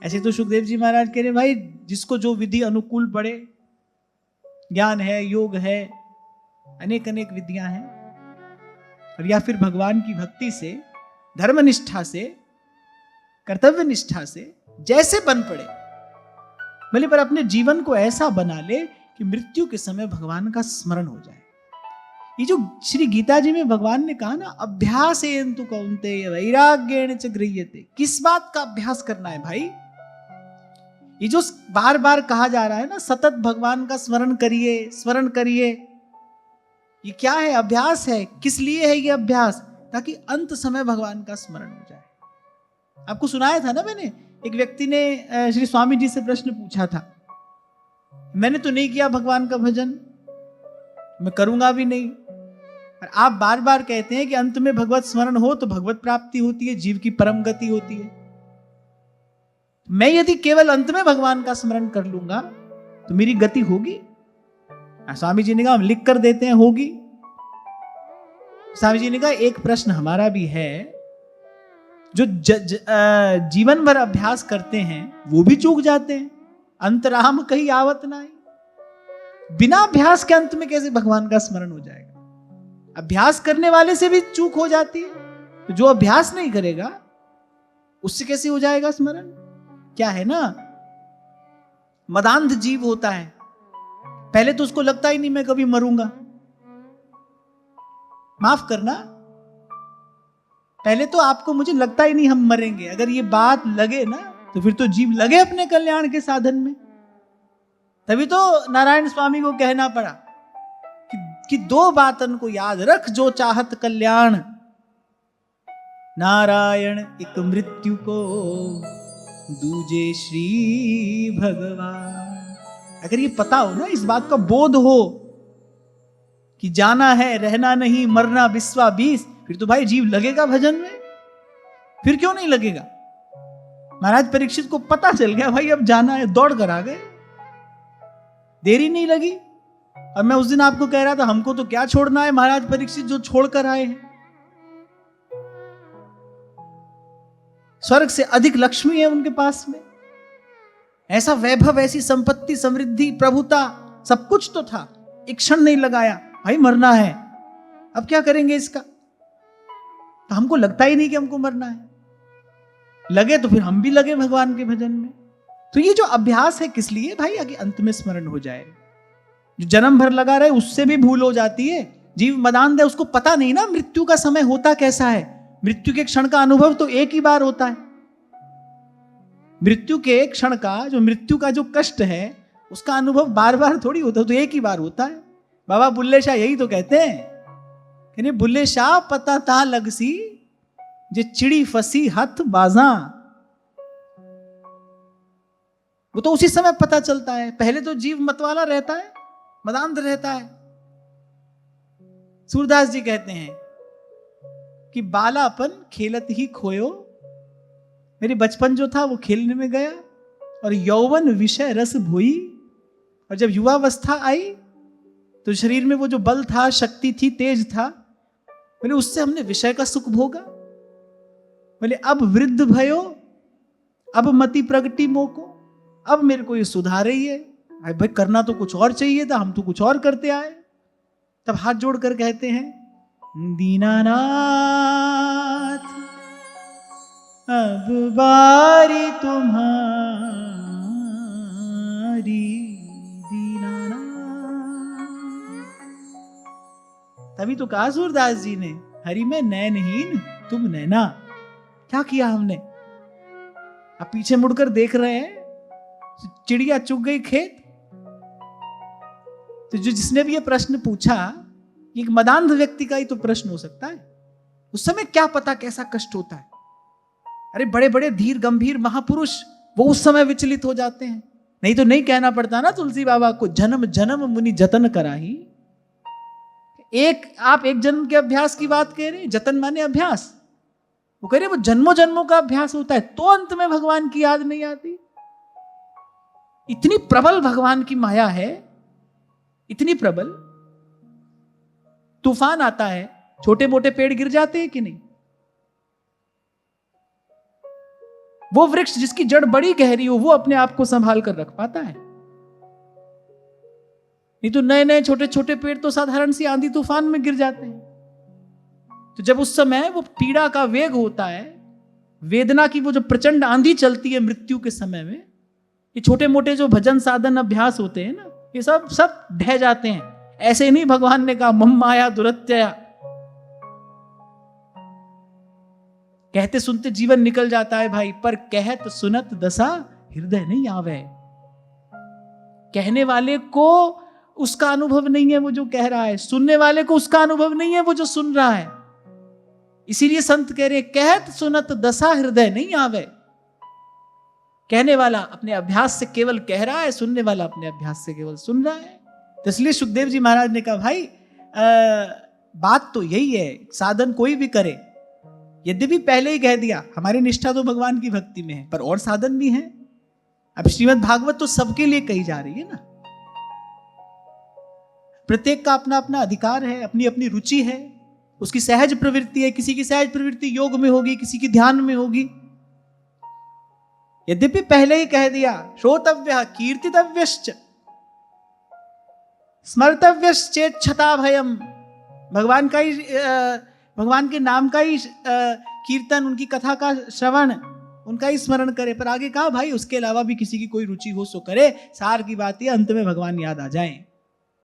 ऐसे तो सुखदेव जी महाराज कह रहे भाई जिसको जो विधि अनुकूल पड़े, ज्ञान है, योग है, अनेक अनेक विधियां हैं, और या फिर भगवान की भक्ति से, धर्मनिष्ठा से, कर्तव्य निष्ठा से जैसे बन पड़े, भले पर अपने जीवन को ऐसा बना ले कि मृत्यु के समय भगवान का स्मरण हो जाए। ये जो श्री गीता जी में भगवान ने कहा ना, अभ्यासेन तु कौन्तेय वैराग्येण च गृह्यते, किस बात का अभ्यास करना है भाई? ये जो बार बार कहा जा रहा है ना, सतत भगवान का स्मरण करिए, स्मरण करिए, ये क्या है? अभ्यास है। किस लिए है ये अभ्यास? ताकि अंत समय भगवान का स्मरण हो जाए। आपको सुनाया था ना मैंने, एक व्यक्ति ने श्री स्वामी जी से प्रश्न पूछा था, मैंने तो नहीं किया भगवान का भजन, मैं करूंगा भी नहीं, और आप बार बार कहते हैं कि अंत में भगवत स्मरण हो तो भगवत प्राप्ति होती है, जीव की परम गति होती है। मैं यदि केवल अंत में भगवान का स्मरण कर लूंगा तो मेरी गति होगी? स्वामी जी ने कहा हम लिख कर देते हैं, होगी। स्वामी जी ने कहा एक प्रश्न हमारा भी है, जो जीवन भर अभ्यास करते हैं वो भी चूक जाते हैं, अंतराम कहीं आवत ना। बिना अभ्यास के अंत में कैसे भगवान का स्मरण हो जाएगा? अभ्यास करने वाले से भी चूक हो जाती है, तो जो अभ्यास नहीं करेगा उससे कैसे हो जाएगा स्मरण? क्या है ना, मदांध जीव होता है, पहले तो उसको लगता ही नहीं मैं कभी मरूंगा, माफ करना, पहले तो आपको मुझे लगता ही नहीं हम मरेंगे। अगर ये बात लगे ना तो फिर तो जीव लगे अपने कल्याण के साधन में। तभी तो नारायण स्वामी को कहना पड़ा कि दो बातन को याद रख जो चाहत कल्याण, नारायण एक मृत्यु को, दूजे श्री भगवान। अगर ये पता हो ना, इस बात का बोध हो कि जाना है, रहना नहीं, मरना बिस्वा बीस, फिर तो भाई जीव लगेगा भजन में। फिर क्यों नहीं लगेगा? महाराज परीक्षित को पता चल गया भाई अब जाना है, दौड़ कर आ गए, देरी नहीं लगी। और मैं उस दिन आपको कह रहा था हमको तो क्या छोड़ना है, महाराज परीक्षित जो छोड़ कर आए हैं। स्वर्ग से अधिक लक्ष्मी है उनके पास में, ऐसा वैभव, ऐसी संपत्ति, समृद्धि, प्रभुता, सब कुछ तो था, एक क्षण नहीं लगाया। भाई मरना है, अब क्या करेंगे इसका? तो हमको लगता ही नहीं कि हमको मरना है, लगे तो फिर हम भी लगे भगवान के भजन में। तो ये जो अभ्यास है किस लिए भाई? आगे अंत में स्मरण हो जाए। जो जन्म भर लगा रहे उससे भी भूल हो जाती है। जीव मदान दे, उसको पता नहीं ना मृत्यु का समय होता कैसा है। मृत्यु के क्षण का अनुभव तो एक ही बार होता है। मृत्यु के क्षण का, जो मृत्यु का जो कष्ट है, उसका अनुभव बार बार थोड़ी होता है, तो एक ही बार होता है। बाबा बुल्ले शाह यही तो कहते हैं, बुल्ले शाह पता ता लगसी जे चिड़ी फसी हथ बाजा। वो तो उसी समय पता चलता है, पहले तो जीव मतवाला रहता है, मदांध रहता है। सूरदास जी कहते हैं कि बालापन खेलत ही खोयो, मेरे बचपन जो था वो खेलने में गया, और यौवन विषय रस भोई, और जब युवावस्था आई तो शरीर में वो जो बल था, शक्ति थी, तेज था, बोले उससे हमने विषय का सुख भोगा। बोले अब वृद्ध भयो, अब मति प्रगति मोको, अब मेरे को ये सुधार ही है। भाई करना तो कुछ और चाहिए था, हम तो कुछ और करते आए। तब हाथ जोड़कर कहते हैं, दीनानाथ अब बारी तुम्हारी, दीनानाथ। तभी तो कहा सूरदास जी ने, हरि में नैनहीन तुम नैना। क्या किया हमने? अब पीछे मुड़कर देख रहे हैं, चिड़िया चुग गई खेत। तो जो जिसने भी ये प्रश्न पूछा, एक मदांध व्यक्ति का ही तो प्रश्न हो सकता है। उस समय क्या पता कैसा कष्ट होता है। अरे बड़े बड़े धीर गंभीर महापुरुष वो उस समय विचलित हो जाते हैं। नहीं तो नहीं कहना पड़ता ना तुलसी बाबा को, जन्म जन्म मुनि जतन कराही। आप एक जन्म के अभ्यास की बात कह रहे हैं, जतन माने अभ्यास। वो कह रहे वो जन्मों जन्मों का अभ्यास होता है, तो अंत में भगवान की याद नहीं आती। इतनी प्रबल भगवान की माया है, इतनी प्रबल। तूफान आता है, छोटे मोटे पेड़ गिर जाते हैं कि नहीं? वो वृक्ष जिसकी जड़ बड़ी गहरी हो वो अपने आप को संभाल कर रख पाता है। नहीं तो नए नए छोटे छोटे पेड़ तो साधारण सी आंधी तूफान में गिर जाते हैं। तो जब उस समय वो पीड़ा का वेग होता है, वेदना की वो जो प्रचंड आंधी चलती है मृत्यु के समय में, ये छोटे मोटे जो भजन साधन अभ्यास होते हैं ना, ये सब ढह जाते हैं। ऐसे नहीं भगवान ने कहा मम माया दुरत्यया, कहते सुनते जीवन निकल जाता है भाई, पर कहत सुनत दशा हृदय नहीं आवे। कहने वाले को उसका अनुभव नहीं है वो जो कह रहा है, सुनने वाले को उसका अनुभव नहीं है वो जो सुन रहा है। इसीलिए संत कह रहे हैं कहत सुनत दशा हृदय नहीं आवे। कहने वाला अपने अभ्यास से केवल कह रहा है, सुनने वाला अपने अभ्यास से केवल सुन रहा है। तो इसलिए सुखदेव जी महाराज ने कहा भाई बात तो यही है, साधन कोई भी करे, यद्यपि पहले ही कह दिया हमारी निष्ठा तो भगवान की भक्ति में है, पर और साधन भी हैं। अब श्रीमद् भागवत तो सबके लिए कही जा रही है ना, प्रत्येक का अपना अपना अधिकार है, अपनी अपनी रुचि है, उसकी सहज प्रवृत्ति है। किसी की सहज प्रवृत्ति योग में होगी, किसी की ध्यान में होगी। यद्यपि पहले ही कह दिया श्रोतव्य कीर्तितव्यश्च स्मर्तव्यश्चेत छता भयम, भगवान का ही भगवान के नाम का ही कीर्तन, उनकी कथा का श्रवण, उनका ही स्मरण करे। पर आगे कहा भाई उसके अलावा भी किसी की कोई रुचि हो सो करे। सार की बात है अंत में भगवान याद आ जाए।